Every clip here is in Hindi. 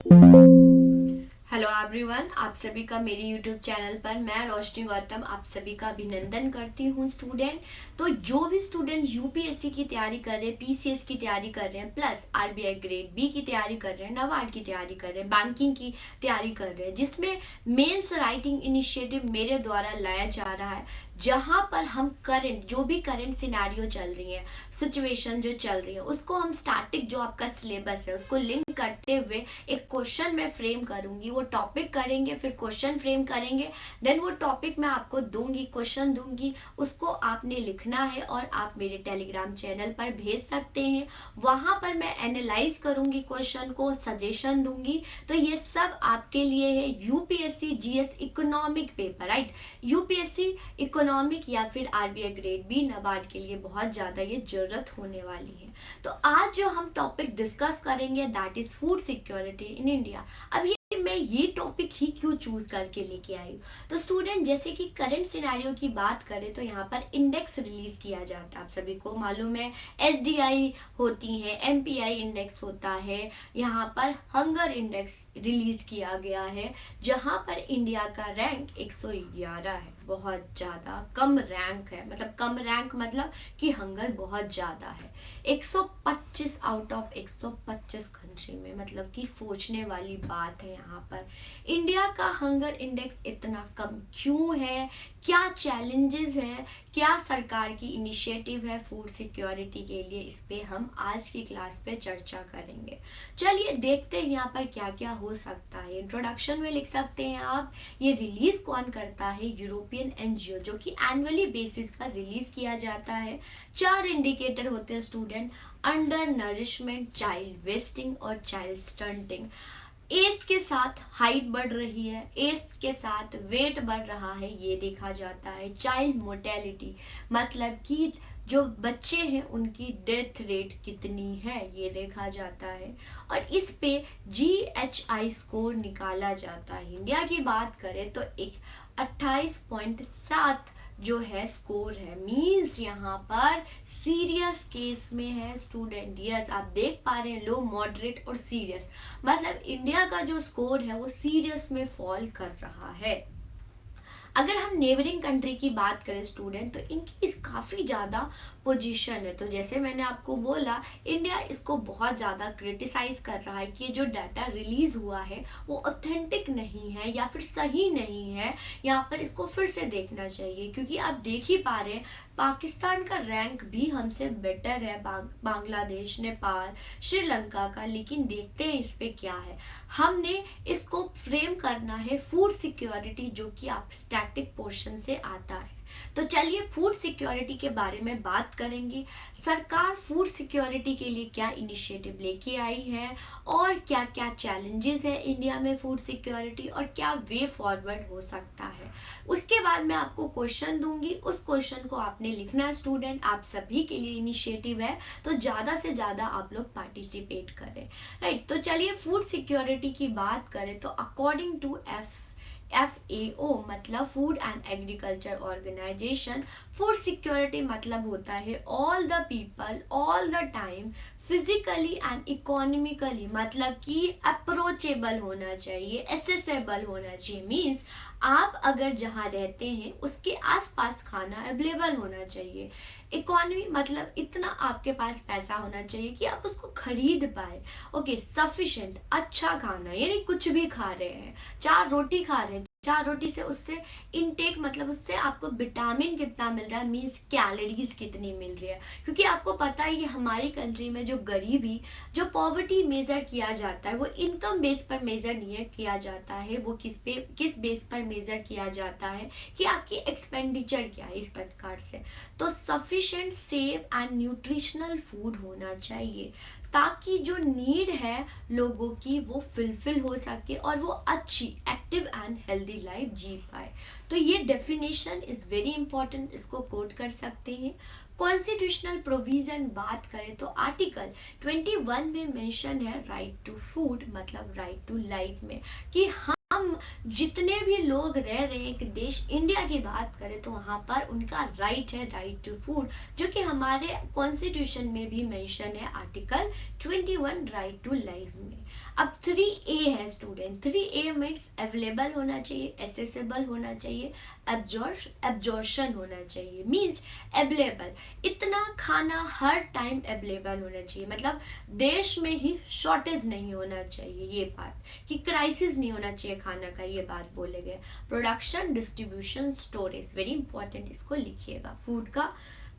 हेलो एवरीवन, आप सभी का मेरे यूट्यूब चैनल पर मैं रोशनी गौतम आप सभी का अभिनंदन करती हूँ। स्टूडेंट, तो जो भी स्टूडेंट यूपीएससी की तैयारी कर रहे हैं, पीसीएस की तैयारी कर रहे हैं, प्लस आरबीआई ग्रेड बी की तैयारी कर रहे हैं, नाबार्ड की तैयारी कर रहे हैं, बैंकिंग की तैयारी कर रहे हैं, जिसमें मेंस राइटिंग इनिशिएटिव मेरे द्वारा लाया जा रहा है, जहां पर हम करंट जो भी करंट सिनेरियो चल रही है, सिचुएशन जो चल रही है, उसको हम स्टैटिक जो आपका सिलेबस है उसको लिंक करते हुए एक क्वेश्चन मैं फ्रेम करूंगी। वो टॉपिक करेंगे, फिर क्वेश्चन फ्रेम करेंगे, देन वो टॉपिक मैं आपको दूंगी, क्वेश्चन दूंगी, उसको आपने लिखना है और आप मेरे टेलीग्राम चैनल पर भेज सकते हैं। वहां पर मैं एनालाइज करूंगी क्वेश्चन को, सजेशन दूंगी। तो ये सब आपके लिए है UPSC GS economic paper, right. UPSC economic या फिर आरबीआई ग्रेड बी नाबार्ड के लिए बहुत ज़्यादा ये ज़रूरत होने वाली है। तो आज जो हम टॉपिक डिस्कस करेंगे that is food security in India. अब ये मैं ये टॉपिक ही क्यों चूज करके लेके आई हूँ, तो स्टूडेंट जैसे कि करंट सिनेरियो की बात करें तो यहाँ पर इंडेक्स रिलीज किया जाता है, आप सभी को मालूम है। एसडीआई होती है, एमपीआई इंडेक्स होता है, यहाँ पर हंगर इंडेक्स रिलीज किया गया है, जहाँ पर इंडिया का रैंक 111 है। बहुत ज़्यादा कम रैंक है, मतलब कम रैंक मतलब कि हंगर बहुत ज़्यादा है। 125 आउट ऑफ 125 कंट्री में, मतलब कि सोचने वाली बात है। यहाँ पर इंडिया का हंगर इंडेक्स इतना कम क्यों है, क्या चैलेंजेस है, क्या सरकार की इनिशिएटिव है फूड सिक्योरिटी के लिए, इस पे हम आज की क्लास पे चर्चा करेंगे। चलिए देखते हैं यहाँ पर क्या क्या हो सकता है। इंट्रोडक्शन में लिख सकते हैं आप, ये रिलीज कौन करता है, यूरोपियन एनजीओ, जो कि एनुअली बेसिस पर रिलीज किया जाता है। 4 इंडिकेटर होते हैं student, under nourishment, child wasting और चाइल्ड स्टंटिंग। एज के साथ हाइट बढ़ रही है, एज के साथ वेट बढ़ रहा है, ये देखा जाता है। चाइल्ड मोर्टेलिटी, मतलब कि जो बच्चे हैं उनकी डेथ रेट कितनी है, ये देखा जाता है। और इस पे जीएचआई स्कोर निकाला जाता है। इंडिया की बात करें तो एक 28.7 जो है स्कोर है, मींस यहाँ पर सीरियस केस में है स्टूडेंट। यस, आप देख पा रहे हैं, लो, मॉडरेट और सीरियस, मतलब इंडिया का जो स्कोर है वो सीरियस में फॉल कर रहा है। अगर हम नेबरिंग कंट्री की बात करें स्टूडेंट, तो इनकी काफ़ी ज़्यादा पोजीशन है। तो जैसे मैंने आपको बोला, इंडिया इसको बहुत ज़्यादा क्रिटिसाइज कर रहा है कि जो डाटा रिलीज हुआ है वो ऑथेंटिक नहीं है या फिर सही नहीं है, यहाँ पर इसको फिर से देखना चाहिए। क्योंकि आप देख ही पा रहे हैं पाकिस्तान का रैंक भी हमसे बेटर है, बांग्लादेश, नेपाल, श्रीलंका का। लेकिन देखते हैं इस पे क्या है। हमने इसको फ्रेम करना है फूड सिक्योरिटी, जो कि आप स्टैटिक पोर्शन से आता है। तो चलिए फूड सिक्योरिटी के बारे में बात करेंगे। सरकार फूड सिक्योरिटी के लिए क्या इनिशिएटिव लेके आई है और क्या क्या चैलेंजेस है इंडिया में फूड सिक्योरिटी, और क्या वे फॉरवर्ड हो सकता है। उसके बाद मैं आपको क्वेश्चन दूंगी, उस क्वेश्चन को आपने लिखना है स्टूडेंट। आप सभी के लिए इनिशिएटिव है, तो ज़्यादा से ज़्यादा आप लोग पार्टिसिपेट करें, राइट। तो चलिए फूड सिक्योरिटी की बात करें तो अकॉर्डिंग टू FAO मतलब food and agriculture organisation, food security मतलब होता है all the people all the time physically and economically, मतलब कि अप्रोचेबल होना चाहिए, एसेसेबल होना चाहिए। मीन्स आप अगर जहाँ रहते हैं उसके आसपास खाना अवेलेबल होना चाहिए। इकोनॉमी मतलब इतना आपके पास पैसा होना चाहिए कि आप उसको खरीद पाए। ओके, सफिशिएंट, अच्छा खाना, यानी कुछ भी खा रहे हैं, 4 रोटी खा रहे हैं, 4 रोटी से उससे इनटेक मतलब उससे आपको विटामिन कितना मिल रहा है, मीन्स कैलोरीज कितनी मिल रही है। क्योंकि आपको पता है कि हमारी कंट्री में जो गरीबी, जो पॉवर्टी मेजर किया जाता है वो इनकम बेस पर मेजर नहीं किया जाता है, वो किस बेस पर मेजर किया जाता है कि आपकी एक्सपेंडिचर क्या है, इस प्रकार से। तो sufficient, safe and nutritional food होना चाहिए, ताकि जो नीड है लोगों की वो फुलफिल हो सके और वो अच्छी एक्टिव एंड हेल्दी लाइफ जी पाए। तो ये डेफिनेशन इज वेरी इंपॉर्टेंट, इसको कोट कर सकते हैं। कॉन्स्टिट्यूशनल प्रोविजन बात करें तो आर्टिकल 21 में मेंशन है राइट टू फूड, मतलब राइट टू लाइफ में, कि हम हम जितने भी लोग रह रहे हैं एक देश इंडिया की बात करें तो वहाँ पर उनका राइट है, राइट टू फूड, जो कि हमारे कॉन्स्टिट्यूशन में भी मेंशन है, आर्टिकल 21 राइट टू लाइफ में। अब 3A है स्टूडेंट, 3A मीन्स अवेलेबल होना चाहिए, एसेसिबल होना चाहिए, एब्जॉर्शन होना चाहिए, मीन्स अवेलेबल, इतना खाना हर टाइम अवेलेबल होना चाहिए, मतलब देश में ही शॉर्टेज नहीं होना चाहिए, ये बात कि क्राइसिस नहीं होना चाहिए खाना का, ये बात बोले गए। Production, distribution, storage, very important, इसको लिखिएगा। फूड का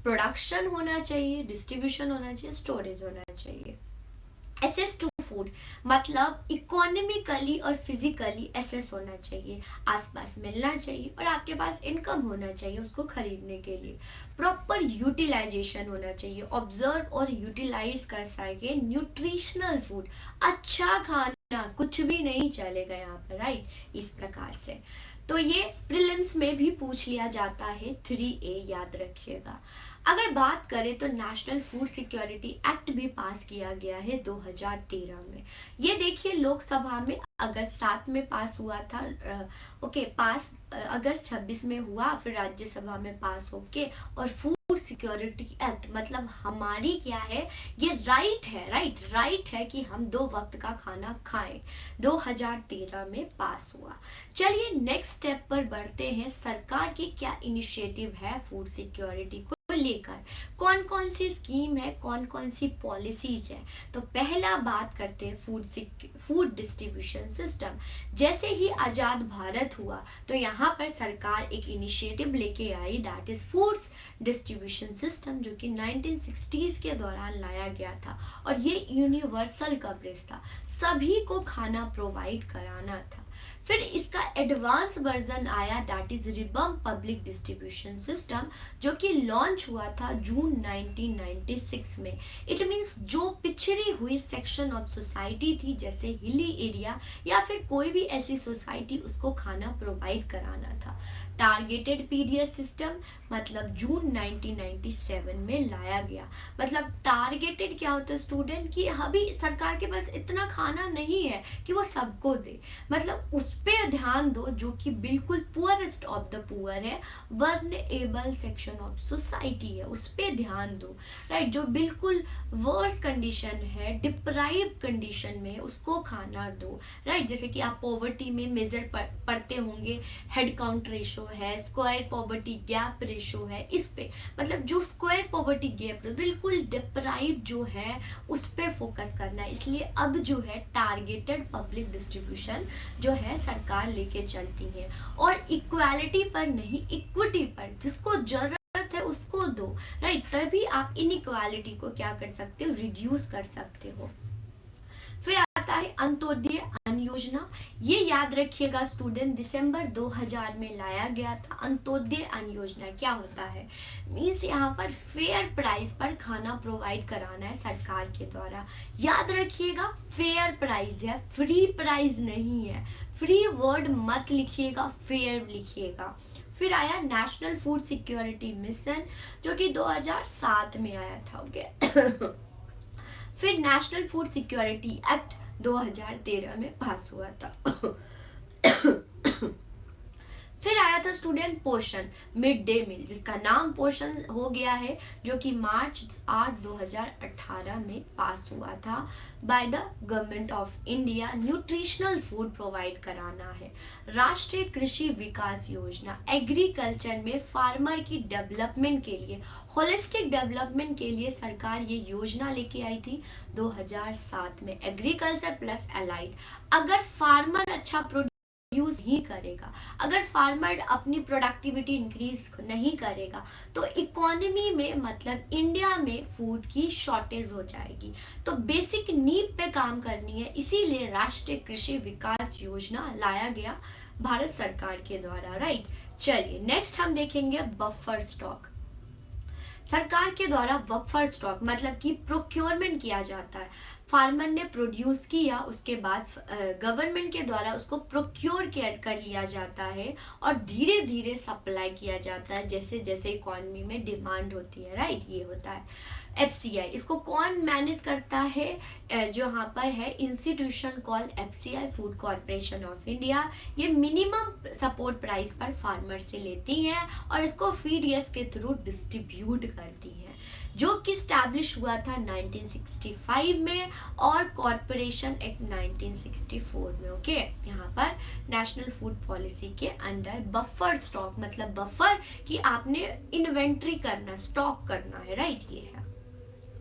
प्रोडक्शन होना चाहिए, डिस्ट्रीब्यूशन होना चाहिए, स्टोरेज होना चाहिए। एसेस टू फूड मतलब इकोनॉमिकली और फिजिकली एसेस होना चाहिए, आसपास मिलना चाहिए और आपके पास इनकम होना चाहिए उसको खरीदने के लिए। प्रॉपर यूटिलाइजेशन होना चाहिए, ऑब्जर्व और यूटिलाइज कर सके न्यूट्रिशनल फूड, अच्छा खाना, कुछ भी नहीं चलेगा यहाँ पर, राइट, इस प्रकार से। तो ये प्रीलिम्स में भी पूछ लिया जाता है, 3A याद रखिएगा। अगर बात करें तो नेशनल फूड सिक्योरिटी एक्ट भी पास किया गया है 2013 में। ये देखिए लोकसभा में अगस्त 7 में पास हुआ था, पास अगस्त 26 में हुआ, फिर राज्यसभा में पास होके, और फूड सिक्योरिटी एक्ट मतलब हमारी क्या है, ये राइट है, राइट है कि हम 2 वक्त का खाना खाएं, 2013 में पास हुआ। चलिए नेक्स्ट स्टेप पर बढ़ते हैं, सरकार की क्या इनिशिएटिव है फूड सिक्योरिटी को लेकर, कौन कौन सी स्कीम है, कौन कौन सी पॉलिसीज है। तो पहला बात करते हैं फूड डिस्ट्रीब्यूशन सिस्टम। जैसे ही आजाद भारत हुआ तो यहाँ पर सरकार एक इनिशिएटिव लेके आई, that is foods distribution system, जो कि 1960s के दौरान लाया गया था, और ये यूनिवर्सल कवरेज था, सभी को खाना प्रोवाइड कराना था। फिर इसका एडवांस वर्जन आया, that is revamped public distribution system, जो कि लॉन्च हुआ था जून 1996 में। इट मींस जो पिछड़ी हुई सेक्शन ऑफ सोसाइटी थी, जैसे हिली एरिया या फिर कोई भी ऐसी सोसाइटी, उसको खाना प्रोवाइड कराना था। टारगेटेड पीडीएस सिस्टम मतलब जून 1997 में लाया गया। मतलब टारगेटेड क्या होता है स्टूडेंट, कि अभी सरकार के पास इतना खाना नहीं है कि वो सबको दे, मतलब उस पे ध्यान दो जो कि बिल्कुल पुअरेस्ट ऑफ द पुअर है, वर्नेएबल सेक्शन ऑफ सोसाइटी है, उस पे ध्यान दो, राइट, जो बिल्कुल वर्स कंडीशन है, डिप्राइव कंडीशन में, उसको खाना दो, राइट। जैसे कि आप पॉवर्टी में मेजर पढ़ते होंगे, हेड काउंट रेशो है, स्क्वायर पॉवर्टी गैप रेशो है, इस पे मतलब जो स्क्वायर पॉवर्टी गैप बिल्कुल डिप्राइव जो है उस पे फोकस करना है। इसलिए अब जो है टारगेटेड पब्लिक डिस्ट्रीब्यूशन जो है सरकार लेके चलती है, और इक्वालिटी पर नहीं, इक्विटी पर, जिसको जरूरत है उसको दो, राइट, तभी आप इनइक्वालिटी को क्या कर सकते हो, रिड्यूस कर सकते हो। फिर आता है अंत्योदय अन्न योजना। ये याद रखिएगा स्टूडेंट, दिसंबर 2000 में लाया गया था। अंत्योदय अन्न योजना क्या होता है, मीन्स यहाँ पर फेयर प्राइस पर खाना प्रोवाइड कराना है सरकार के द्वारा। याद रखिएगा फेयर प्राइस है, फ्री प्राइस नहीं है, फ्री वर्ड मत लिखिएगा, फेयर लिखिएगा। फिर आया नेशनल फूड सिक्योरिटी मिशन, जो कि 2007 में आया था, ओके। फिर नेशनल फूड सिक्योरिटी एक्ट 2013 में पास हुआ था। फिर आया था स्टूडेंट पोषण, मिड डे मील, जिसका नाम पोषण हो गया है, जो कि मार्च 8 2018 में पास हुआ था by the government of India. Nutritional food provide कराना है। राष्ट्रीय कृषि विकास योजना, एग्रीकल्चर में फार्मर की डेवलपमेंट के लिए, होलिस्टिक डेवलपमेंट के लिए सरकार ये योजना लेके आई थी 2007 में, एग्रीकल्चर प्लस अलाइड। अगर फार्मर अच्छा यूज ही करेगा, अगर फार्मर अपनी प्रोडक्टिविटी इंक्रीज नहीं करेगा, तो इकोनॉमी में मतलब इंडिया में फूड की शॉर्टेज हो जाएगी। तो बेसिक नीड पे काम करनी है, इसीलिए राष्ट्रीय कृषि विकास योजना लाया गया भारत सरकार के द्वारा, राइट। चलिए नेक्स्ट हम देखेंगे बफर स्टॉक। सरकार के द्वारा बफर स्टॉक मतलब कि प्रोक्योरमेंट किया जाता है। फार्मर ने प्रोड्यूस किया, उसके बाद गवर्नमेंट के द्वारा उसको प्रोक्योर कर लिया जाता है और धीरे धीरे सप्लाई किया जाता है जैसे जैसे इकोनॉमी में डिमांड होती है, राइट। ये होता है एफसीआई। इसको कौन मैनेज करता है? जो यहाँ पर है institution call FCI, food corporation of India. ये मिनिमम सपोर्ट प्राइस पर फार्मर से लेती हैं और इसको फीडीएस के थ्रू डिस्ट्रीब्यूट करती हैं, जो कि स्टैब्लिश हुआ था 1965 में और कॉर्पोरेशन एक्ट 1964 में। ओके, यहाँ पर नेशनल फूड पॉलिसी के अंडर बफर स्टॉक, मतलब बफर कि आपने इन्वेंट्री करना, स्टॉक करना है, राइट। ये है।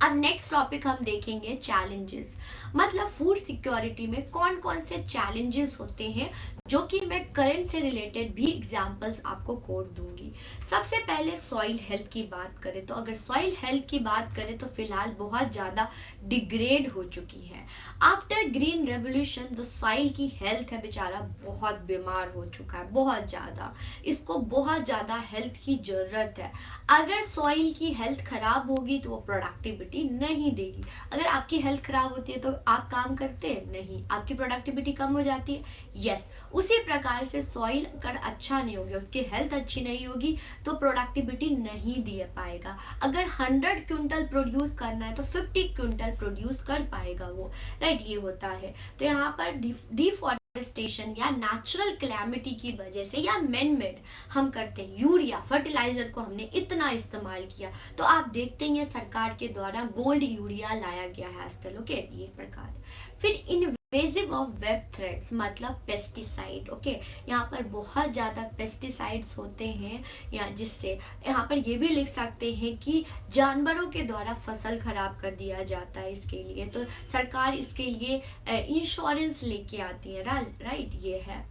अब नेक्स्ट टॉपिक हम देखेंगे चैलेंजेस, मतलब फूड सिक्योरिटी में कौन कौन से चैलेंजेस होते हैं, जो कि मैं करंट से रिलेटेड भी एग्जांपल्स आपको कोट दूंगी। सबसे पहले सॉइल हेल्थ की बात करें तो अगर सॉइल हेल्थ की बात करें तो फिलहाल बहुत ज़्यादा डिग्रेड हो चुकी है। आफ्टर ग्रीन रेवोल्यूशन तो सॉइल की हेल्थ है बेचारा बहुत बीमार हो चुका है, बहुत ज़्यादा। इसको बहुत ज़्यादा हेल्थ की ज़रूरत है। अगर सॉइल की हेल्थ खराब होगी तो वो प्रोडक्टिविटी नहीं देगी। अगर आपकी हेल्थ खराब होती है तो आप काम करते हैं नहीं, आपकी प्रोडक्टिविटी कम हो जाती है। यस, उसी प्रकार से सॉइल अगर अच्छा नहीं होगा, उसकी हेल्थ अच्छी नहीं होगी तो प्रोडक्टिविटी नहीं दे पाएगा। अगर 100 क्विंटल प्रोड्यूस करना है तो 50 क्विंटल प्रोड्यूस कर पाएगा वो, राइट। ये होता है। तो यहाँ पर डिफॉरेस्टेशन या नेचुरल क्लैमिटी की वजह से या मैन मेड हम करते हैं, यूरिया फर्टिलाइजर को हमने इतना इस्तेमाल किया तो आप देखते हैं सरकार के द्वारा गोल्ड यूरिया लाया गया है आजकल। ओके, ये प्रकार। फिर इन्वेजिव ऑफ वेब थ्रेड्स मतलब पेस्टिसाइड। ओके, यहाँ पर बहुत ज़्यादा पेस्टिसाइड्स होते हैं या जिससे यहाँ पर ये भी लिख सकते हैं कि जानवरों के द्वारा फसल खराब कर दिया जाता है। इसके लिए तो सरकार इसके लिए इंश्योरेंस लेके आती है, राइट। ये है।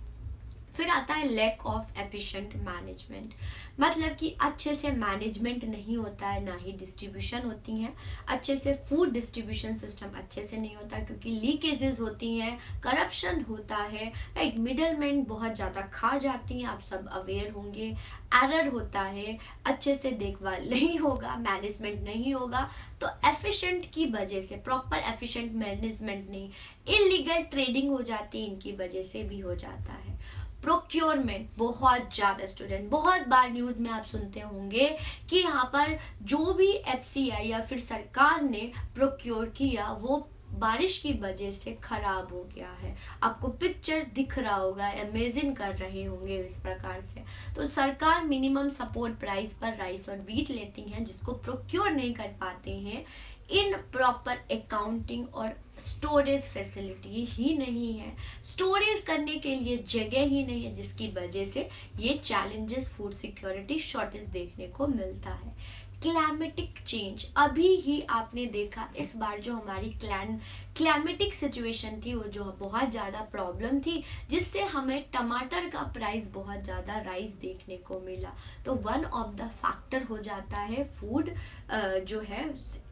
फिर आता है लैक ऑफ एफिशिएंट मैनेजमेंट, मतलब कि अच्छे से मैनेजमेंट नहीं होता है, ना ही डिस्ट्रीब्यूशन होती हैं अच्छे से। फूड डिस्ट्रीब्यूशन सिस्टम अच्छे से नहीं होता क्योंकि लीकेजेस होती हैं, करप्शन होता है, राइट। मिडलमैन बहुत ज़्यादा खा जाती हैं, आप सब अवेयर होंगे। एरर होता है, अच्छे से देखभाल नहीं होगा, मैनेजमेंट नहीं होगा तो एफिशिएंट की वजह से, प्रॉपर एफिशिएंट मैनेजमेंट नहीं, इलीगल ट्रेडिंग हो जाती है, इनकी वजह से भी हो जाता है। प्रोक्योरमेंट बहुत ज़्यादा स्टूडेंट, बहुत बार न्यूज़ में आप सुनते होंगे कि यहाँ पर जो भी एफसीआई या फिर सरकार ने प्रोक्योर किया वो बारिश की वजह से खराब हो गया है। आपको पिक्चर दिख रहा होगा, इमेजिन कर रहे होंगे इस प्रकार से। तो सरकार मिनिमम सपोर्ट प्राइस पर राइस और वीट लेती हैं जिसको प्रोक्योर नहीं कर पाते हैं। इन प्रॉपर अकाउंटिंग और स्टोरेज फैसिलिटी ही नहीं है, स्टोरेज करने के लिए जगह ही नहीं है, जिसकी वजह से ये चैलेंजेस फूड सिक्योरिटी शॉर्टेज देखने को मिलता है। क्लाइमेटिक चेंज, अभी ही आपने देखा इस बार जो हमारी क्लाइमेटिक सिचुएशन थी वो जो बहुत ज़्यादा प्रॉब्लम थी जिससे हमें टमाटर का प्राइस बहुत ज़्यादा राइज देखने को मिला। तो वन ऑफ द फैक्टर हो जाता है फूड जो है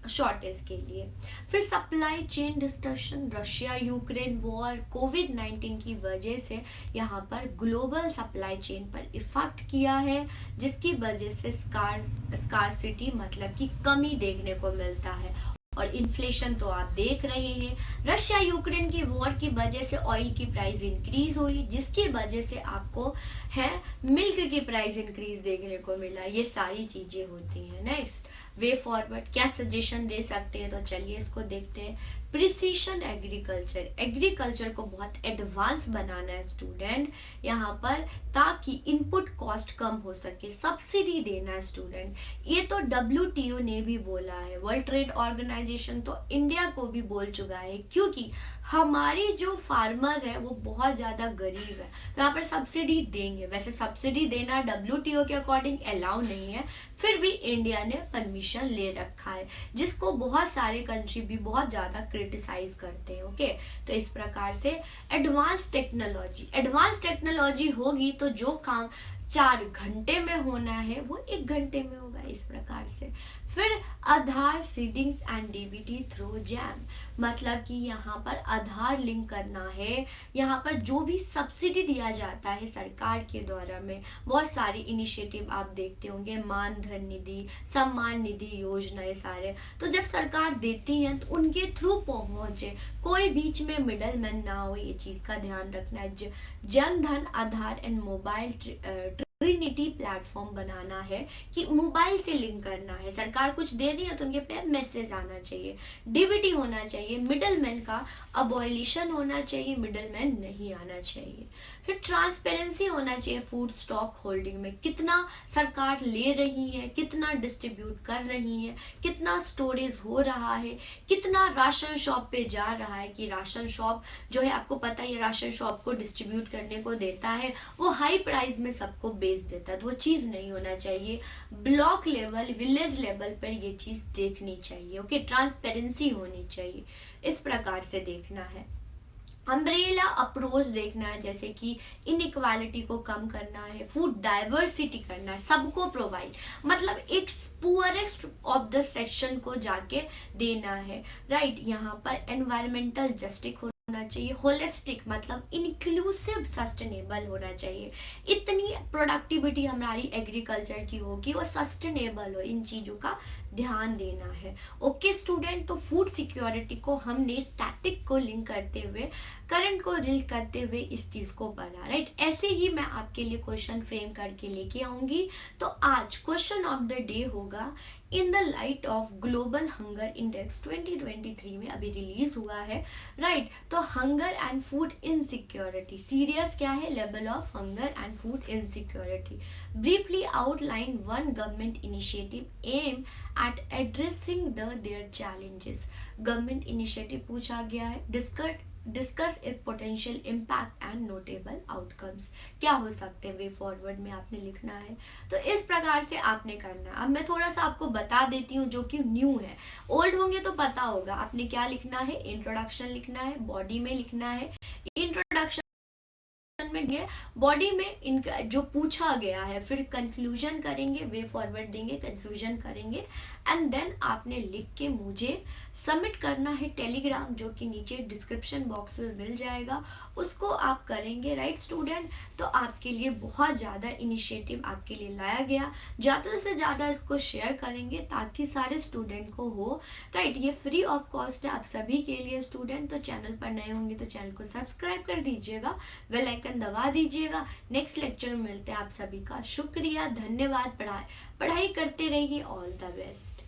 शॉर्टेज के लिए। फिर supply chain distortion, Russia Ukraine war, कोविड-19 की वजह से यहाँ पर ग्लोबल सप्लाई चेन पर इफेक्ट किया है जिसकी वजह से स्कार्सिटी मतलब कि कमी देखने को मिलता है। और इन्फ्लेशन तो आप देख रहे हैं, रशिया यूक्रेन की वॉर की वजह से ऑयल की प्राइस इंक्रीज हुई जिसकी वजह से आपको है मिल्क की प्राइस इंक्रीज देखने को मिला। ये सारी चीजें होती हैं। नेक्स्ट, वे फॉरवर्ड क्या सजेशन दे सकते हैं, तो चलिए इसको देखते हैं। प्रिसीशन एग्रीकल्चर, एग्रीकल्चर को बहुत एडवांस बनाना है स्टूडेंट यहाँ पर ताकि इनपुट कॉस्ट कम हो सके, सब्सिडी देना है स्टूडेंट। ये तो WTO ने भी बोला है, वर्ल्ड ट्रेड ऑर्गेनाइजेशन तो इंडिया को भी बोल चुका है क्योंकि हमारी जो फार्मर है वो बहुत ज़्यादा गरीब है तो यहाँ पर सब्सिडी देंगे। वैसे सब्सिडी देना WTO के अकॉर्डिंग अलाउ नहीं है, फिर भी इंडिया ने परमिशन ले रखा है जिसको बहुत सारे कंट्री भी बहुत ज़्यादा क्रिटिसाइज करते हैं। ओके, तो इस प्रकार से एडवांस टेक्नोलॉजी होगी तो जो काम 4 घंटे में होना है वो 1 घंटे में होगा, इस प्रकार से। फिर आधार सीडिंग्स एंड डीबीटी थ्रू जैम, मतलब कि यहाँ पर आधार लिंक करना है। यहाँ पर जो भी सब्सिडी दिया जाता है सरकार के द्वारा में, बहुत सारे इनिशिएटिव आप देखते होंगे, मान धन निधि, सम्मान निधि योजना, ये सारे तो जब सरकार देती है तो उनके थ्रू पहुंचे, कोई बीच में मिडल मैन ना हो, ये चीज का ध्यान रखना है। जन धन, आधार एंड मोबाइल ट्रिनिटी प्लेटफॉर्म बनाना है कि मोबाइल से लिंक करना है, सरकार कुछ दे रही है तो उनके पे मैसेज आना चाहिए। डीबीटी होना चाहिए, मिडलमैन का अबॉलिशन होना चाहिए, मिडलमैन नहीं आना चाहिए। फिर ट्रांसपेरेंसी होना चाहिए फूड स्टॉक होल्डिंग में, कितना सरकार ले रही है, कितना डिस्ट्रीब्यूट कर रही है, कितना स्टोरेज हो रहा है, कितना राशन शॉप पे जा रहा है, कि राशन शॉप जो है आपको पता है राशन शॉप को डिस्ट्रीब्यूट करने को देता है, वो हाई प्राइस में सबको बेच देता है, तो वो चीज़ नहीं होना चाहिए। ब्लॉक लेवल, विलेज लेवल पर ये चीज़ देखनी चाहिए। ओके, ट्रांसपेरेंसी होनी चाहिए, इस प्रकार से देखना है। अम्ब्रेला अप्रोच देखना है, जैसे कि इनइक्वालिटी को कम करना है, फूड डाइवर्सिटी करना है, सबको प्रोवाइड, मतलब एक पुअरेस्ट ऑफ द सेक्शन को जाके देना है, राइट। यहाँ पर एनवायरमेंटल जस्टिस होना चाहिए, होलिस्टिक मतलब इंक्लूसिव सस्टेनेबल होना चाहिए, इतनी प्रोडक्टिविटी हमारी एग्रीकल्चर की हो कि वो सस्टेनेबल हो, इन चीज़ों का ध्यान देना है। ओके स्टूडेंट, तो फूड सिक्योरिटी को हमने स्टैटिक को लिंक करते हुए, करंट को लिंक करते हुए इस चीज़ को पढ़ा, राइट। ऐसे ही मैं आपके लिए क्वेश्चन फ्रेम करके लेके आऊंगी। तो आज क्वेश्चन ऑफ द डे होगा, in the light of global hunger index 2023 में अभी रिलीज हुआ है, राइट। तो hunger and food insecurity, serious क्या है, level of hunger and food insecurity. Briefly outline one government initiative aim at addressing their challenges. Government initiative पूछा गया है, discuss it potential impact and notable outcomes, क्या हो सकते हैं वे फॉरवर्ड में आपने लिखना है। तो इस प्रकार से आपने करना है। अब मैं थोड़ा सा आपको बता देती हूँ जो कि न्यू है, ओल्ड होंगे तो पता होगा आपने क्या लिखना है, इंट्रोडक्शन लिखना है, बॉडी में लिखना है, इंट्रोडक्शन में दिए, बॉडी में इनका जो पूछा गया है, फिर कंक्लूजन करेंगे, वे फॉरवर्ड देंगे, कंक्लूजन करेंगे, एंड देन आपने लिख के मुझे सबमिट करना है टेलीग्राम, जो कि नीचे डिस्क्रिप्शन बॉक्स में मिल जाएगा, उसको आप करेंगे, राइट स्टूडेंट। तो आपके लिए बहुत ज़्यादा इनिशिएटिव आपके लिए लाया गया, ज़्यादा से ज़्यादा इसको शेयर करेंगे ताकि सारे स्टूडेंट को हो, राइट। ये फ्री ऑफ कॉस्ट है आप सभी के लिए स्टूडेंट। तो चैनल पर नए होंगे तो चैनल को सब्सक्राइब कर दीजिएगा, बेल आइकन दबा दीजिएगा। नेक्स्ट लेक्चर में मिलते हैं, आप सभी का शुक्रिया, धन्यवाद। पढ़ाई करते रहिए, ऑल द बेस्ट।